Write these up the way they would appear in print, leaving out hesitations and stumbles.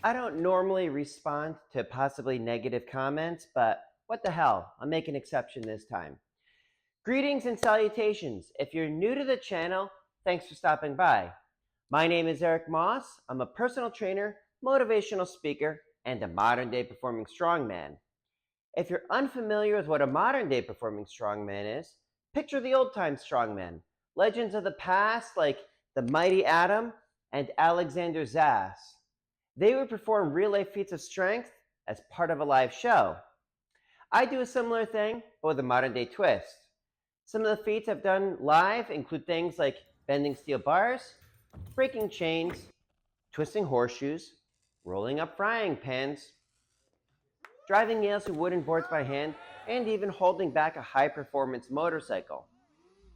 I don't normally respond to possibly negative comments, but what the hell, I'll make an exception this time. Greetings and salutations. If you're new to the channel, thanks for stopping by. My name is Eric Moss. I'm a personal trainer, motivational speaker, and a modern day performing strongman. If you're unfamiliar with what a modern day performing strongman is, picture the old time strongman, legends of the past like the mighty Adam and Alexander Zass. They would perform real life feats of strength as part of a live show. I do a similar thing, but with a modern day twist. Some of the feats I've done live include things like bending steel bars, breaking chains, twisting horseshoes, rolling up frying pans, driving nails through wooden boards by hand, and even holding back a high performance motorcycle.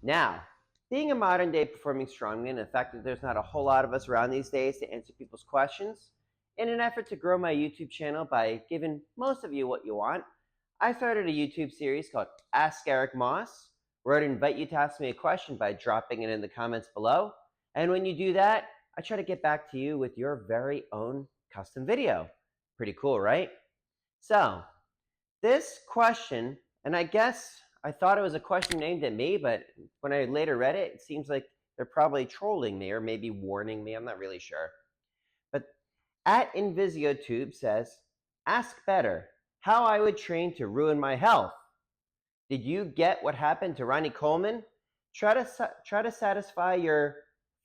Now, being a modern day performing strongman and the fact that there's not a whole lot of us around these days to answer people's questions, in an effort to grow my YouTube channel by giving most of you what you want, I started a YouTube series called Ask Eric Moss, where I'd invite you to ask me a question by dropping it in the comments below. And when you do that, I try to get back to you with your very own custom video. Pretty cool, right? So, this question, and I guess I thought it was a question aimed at me, but when I later read it, it seems like they're probably trolling me or maybe warning me. I'm not really sure. But at InvisioTube says, ask better, how I would train to ruin my health. Did you get what happened to Ronnie Coleman? Try to satisfy your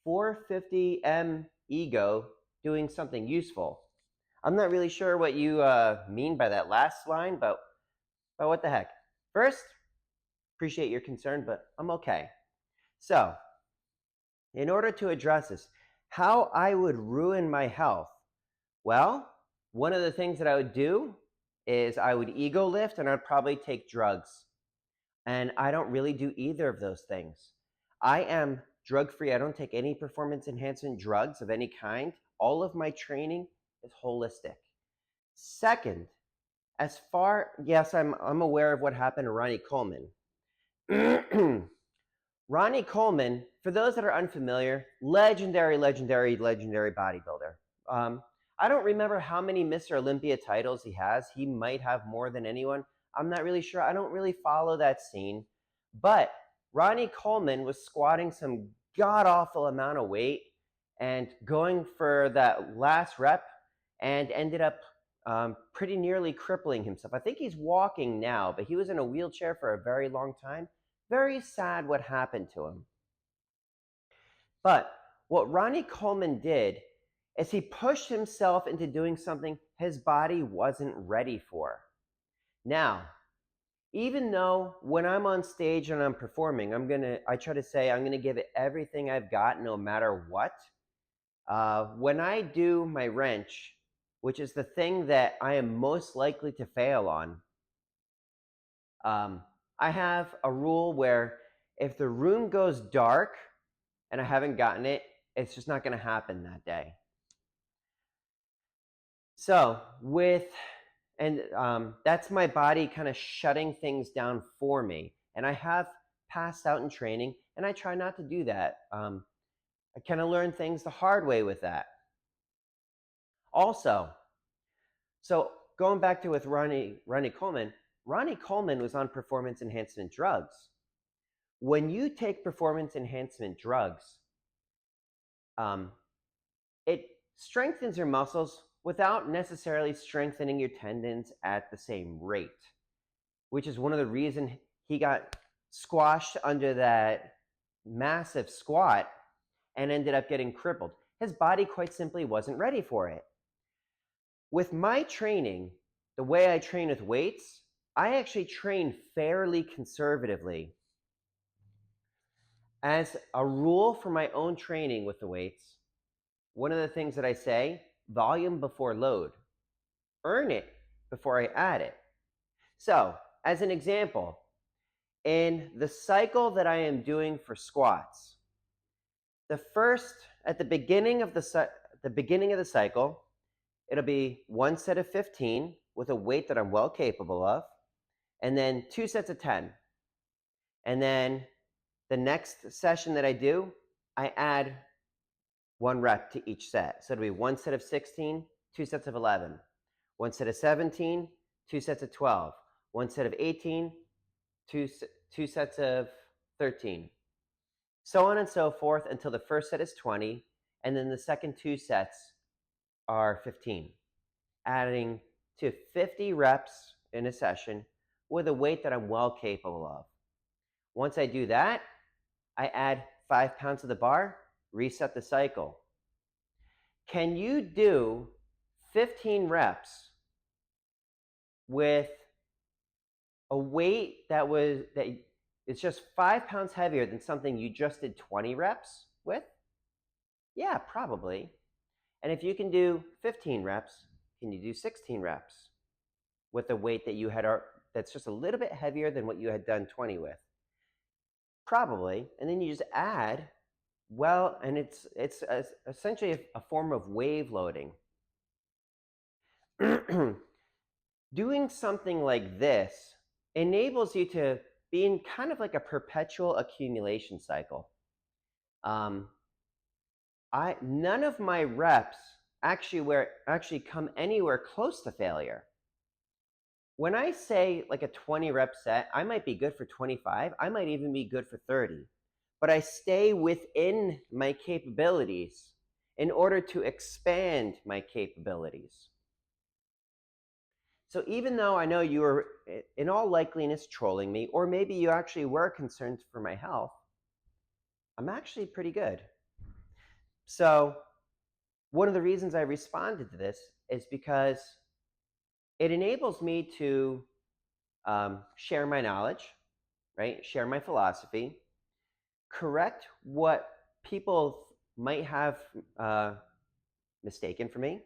450M ego doing something useful. I'm not really sure what you mean by that last line, but what the heck. First, appreciate your concern, but I'm okay. So, in order to address this, how I would ruin my health. Well, one of the things that I would do is I would ego lift and I'd probably take drugs. And I don't really do either of those things. I am drug-free. I don't take any performance enhancement drugs of any kind. All of my training is holistic. Second, yes, I'm aware of what happened to Ronnie Coleman. Ronnie Coleman, for those that are unfamiliar, legendary bodybuilder. I don't remember how many Mr. Olympia titles he has. He might have more than anyone. I'm not really sure. I don't really follow that scene. But Ronnie Coleman was squatting some god-awful amount of weight and going for that last rep and ended up pretty nearly crippling himself. I think he's walking now, but he was in a wheelchair for a very long time. Very sad what happened to him. But what Ronnie Coleman did is he pushed himself into doing something his body wasn't ready for. Now, even though when I'm on stage and I'm performing, I try to say I'm gonna give it everything I've got no matter what. When I do my wrench, which is the thing that I am most likely to fail on, I have a rule where if the room goes dark and I haven't gotten it, it's just not gonna happen that day. So that's my body kind of shutting things down for me. And I have passed out in training, and I try not to do that. I kind of learned things the hard way with that. Also, so going back to with Ronnie Coleman, Ronnie Coleman was on performance enhancement drugs. When you take performance enhancement drugs, it strengthens your muscles without necessarily strengthening your tendons at the same rate, which is one of the reasons he got squashed under that massive squat and ended up getting crippled. His body quite simply wasn't ready for it. With my training, the way I train with weights, I actually train fairly conservatively. As a rule for my own training with the weights, one of the things that I say, volume before load. Earn it before I add it. So, as an example, in the cycle that I am doing for squats, at the beginning of the cycle, it'll be one set of 15 with a weight that I'm well capable of, and then 2 sets of 10. And then the next session that I do, I add 1 rep to each set. So it'll be 1 set of 16, 2 sets of 11. 1 set of 17, 2 sets of 12. 1 set of 18, two sets of 13. So on and so forth until the first set is 20, and then the second 2 sets are 15, adding to 50 reps in a session with a weight that I'm well capable of. Once I do that, I add 5 pounds to the bar, reset the cycle. Can you do 15 reps with a weight that is just 5 pounds heavier than something you just did 20 reps with? Yeah, probably. And if you can do 15 reps, can you do 16 reps with a weight that you had that's just a little bit heavier than what you had done 20 with? Probably. And then you just add, well, and it's essentially a form of wave loading. Doing something like this enables you to be in kind of like a perpetual accumulation cycle. None of my reps actually come anywhere close to failure. When I say like a 20 rep set, I might be good for 25. I might even be good for 30. But I stay within my capabilities in order to expand my capabilities. So even though I know you were, in all likeliness, trolling me, or maybe you actually were concerned for my health, I'm actually pretty good. So one of the reasons I responded to this is because it enables me to share my knowledge, right? Share my philosophy, correct what people might have mistaken for me.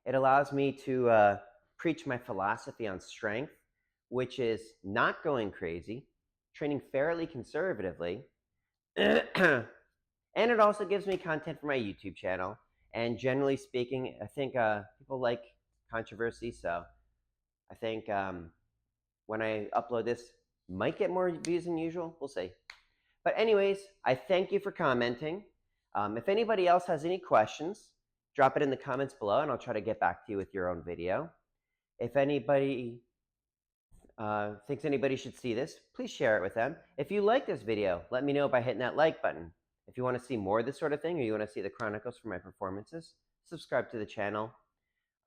It allows me to preach my philosophy on strength, which is not going crazy, training fairly conservatively, and it also gives me content for my YouTube channel. And generally speaking, I think people like controversy, so I think when I upload this, might get more views than usual. We'll see. But anyways, I thank you for commenting. If anybody else has any questions, drop it in the comments below, and I'll try to get back to you with your own video. If anybody thinks anybody should see this, please share it with them. If you like this video, let me know by hitting that like button. If you want to see more of this sort of thing, or you want to see the chronicles for my performances, subscribe to the channel.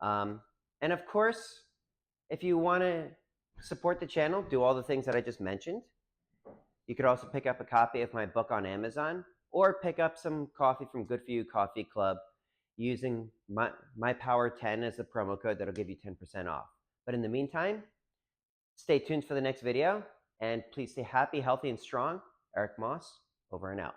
And of course, if you want to support the channel, do all the things that I just mentioned. You could also pick up a copy of my book on Amazon, or pick up some coffee from Good For You Coffee Club using my Power 10 as a promo code that'll give you 10% off. But in the meantime, stay tuned for the next video, and please stay happy, healthy, and strong. Eric Moss, over and out.